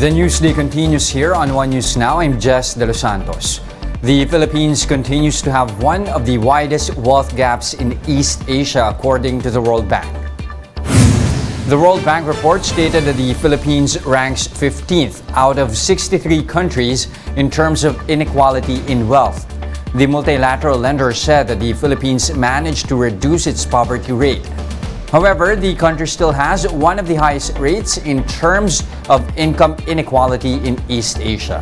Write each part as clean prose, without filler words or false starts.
The Newsday continues here on One News Now. I'm Jess De Los Santos. The Philippines continues to have one of the widest wealth gaps in East Asia, according to the World Bank. The World Bank report stated that the Philippines ranks 15th out of 63 countries in terms of inequality in wealth. The multilateral lender said that the Philippines managed to reduce its poverty rate. However, the country still has one of the highest rates in terms of income inequality in East Asia.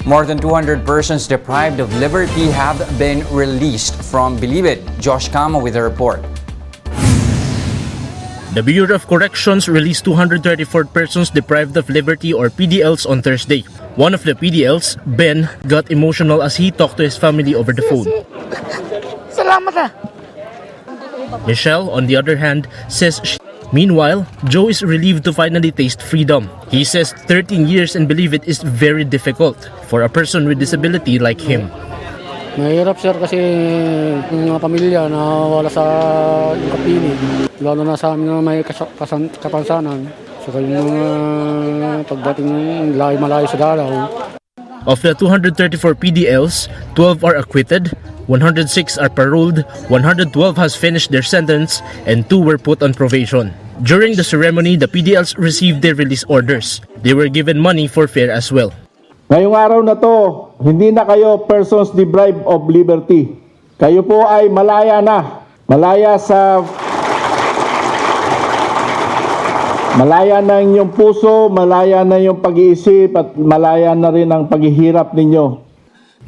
More than 200 persons deprived of liberty have been released from Bilibid. Josh Camo with a report. The Bureau of Corrections released 234 persons deprived of liberty or PDLs on Thursday. One of the PDLs, Ben, got emotional as he talked to his family over the phone. Salamat. Michelle, on the other hand, says Meanwhile, Joe is relieved to finally taste freedom. He says 13 years in Bilibid is very difficult for a person with disability like him. Mahirap sir kasi yung mga pamilya na wala sa kapiling. Lalo na sa amin na may kapansanan. So yung pagdating malayo sa dalaw. Of the 234 PDLs, 12 are acquitted, 106 are paroled, 112 has finished their sentence, and 2 were put on probation. During the ceremony, the PDLs received their release orders. They were given money for fare as well. Ngayong araw na to, hindi na kayo persons deprived of liberty. Kayo po ay malaya na. Malaya na inyong puso, malaya na yung pag-iisip, at malaya na rin ang paghihirap ninyo.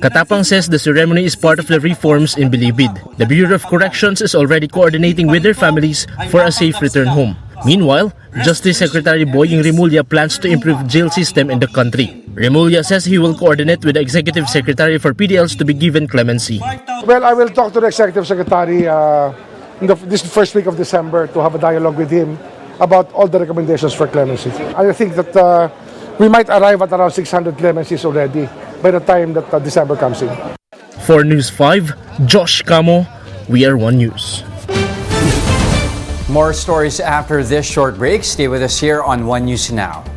Katapang says the ceremony is part of the reforms in Bilibid. The Bureau of Corrections is already coordinating with their families for a safe return home. Meanwhile, Justice Secretary Boying Rimulya plans to improve jail system in the country. Rimulya says he will coordinate with the Executive Secretary for PDLs to be given clemency. Well, I will talk to the Executive Secretary in this first week of December to have a dialogue with him about all the recommendations for clemency. I think that we might arrive at around 600 clemencies already by the time that December comes in. For News 5, Josh Camo, We Are One News. More stories after this short break. Stay with us here on One News Now.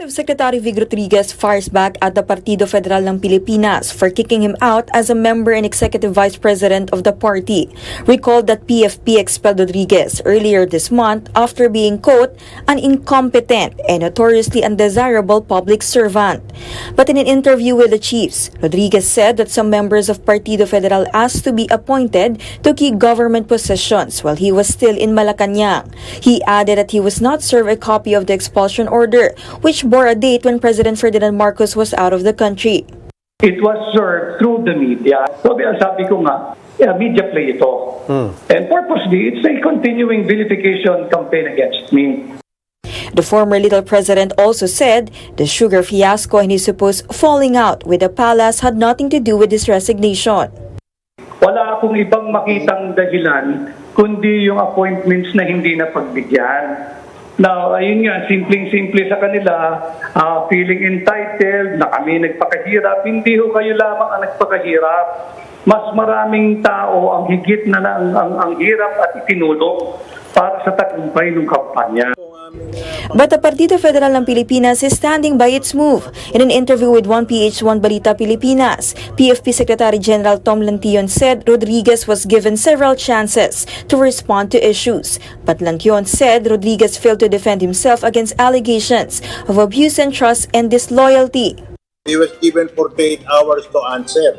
Secretary Vic Rodriguez fires back at the Partido Federal ng Pilipinas for kicking him out as a member and executive vice president of the party. Recall that PFP expelled Rodriguez earlier this month after being, quote, an incompetent and notoriously undesirable public servant. But in an interview with the chiefs, Rodriguez said that some members of Partido Federal asked to be appointed to key government positions while he was still in Malacanang. He added that he was not served a copy of the expulsion order, which bore a date when President Ferdinand Marcos was out of the country. It was served through the media. So sabi ko nga, media play ito. And purposely, it's a continuing vilification campaign against me. The former Little President also said the sugar fiasco and his supposed falling out with the palace had nothing to do with his resignation. Wala akong ibang makitang dahilan kundi yung appointments na hindi na pagbigyan. Now, ayun nga, simpleng-simple sa kanila, feeling entitled, na kami nagpakahirap. Hindi ho kayo lamang ang nagpakahirap. Mas maraming tao ang higit na ang hirap at itinulong para sa tagumpay ng kampanya. But the Partido Federal ng Pilipinas is standing by its move. In an interview with 1PH1 Balita Pilipinas, PFP Secretary General Tom Lantion said Rodriguez was given several chances to respond to issues. But Lantion said Rodriguez failed to defend himself against allegations of abuse and trust and disloyalty. He was given 48 hours to answer.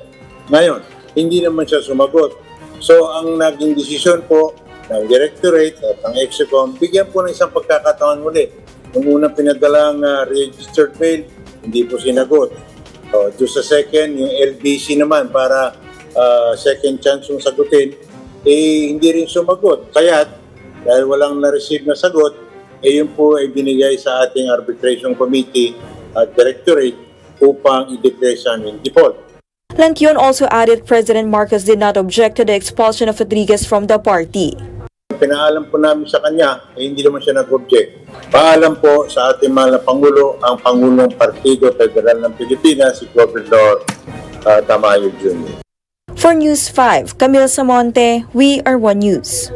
Ngayon, hindi naman siya sumagot. So, ang naging desisyon po ng Directorate at ng Execom, bigyan po ng isang pagkakataon ulit. Nung unang pinadalang registered mail, hindi po sinagot. Doon sa second, yung LBC naman para second chance yung sagutin, hindi rin sumagot. Kaya, dahil walang na-receive na sagot, yun po ay binigay sa ating arbitration committee at Directorate upang i-declare siya in default. Lantion also added President Marcos did not object to the expulsion of Rodriguez from the party. Pinaalam po namin sa kanya, hindi naman siya nag-object. Paalam po sa ating mahal na Pangulo, ang Pangulong Partido Federal ng Pilipinas, si Gobernador Tamayo Jr. For News 5, Camille Samonte, we are One News.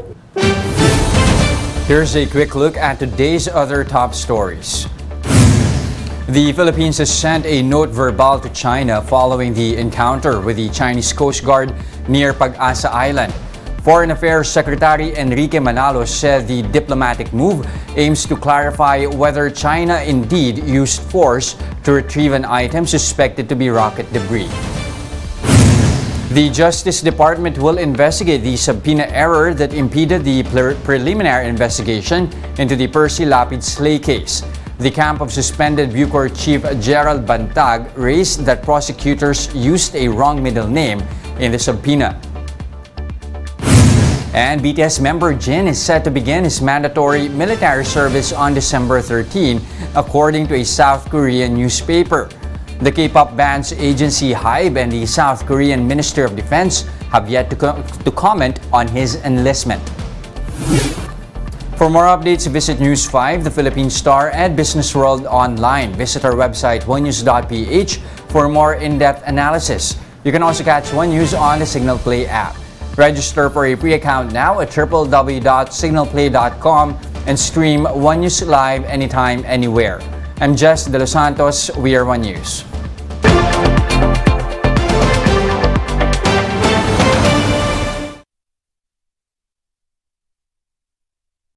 Here's a quick look at today's other top stories. The Philippines has sent a note verbal to China following the encounter with the Chinese Coast Guard near Pag-asa Island. Foreign Affairs Secretary Enrique Manalo said the diplomatic move aims to clarify whether China indeed used force to retrieve an item suspected to be rocket debris. The Justice Department will investigate the subpoena error that impeded the preliminary investigation into the Percy Lapid Slay case. The camp of suspended Bucor Chief Gerald Bantag raised that prosecutors used a wrong middle name in the subpoena. And BTS member Jin is set to begin his mandatory military service on December 13, according to a South Korean newspaper. The K-pop band's agency HYBE and the South Korean Ministry of Defense have yet to comment on his enlistment. For more updates, visit News 5, the Philippine Star, and Business World online. Visit our website, onenews.ph, for more in-depth analysis. You can also catch One News on the Signal Play app. Register for a free account now at www.signalplay.com and stream One News live anytime, anywhere. I'm Jess De Los Santos. We are One News.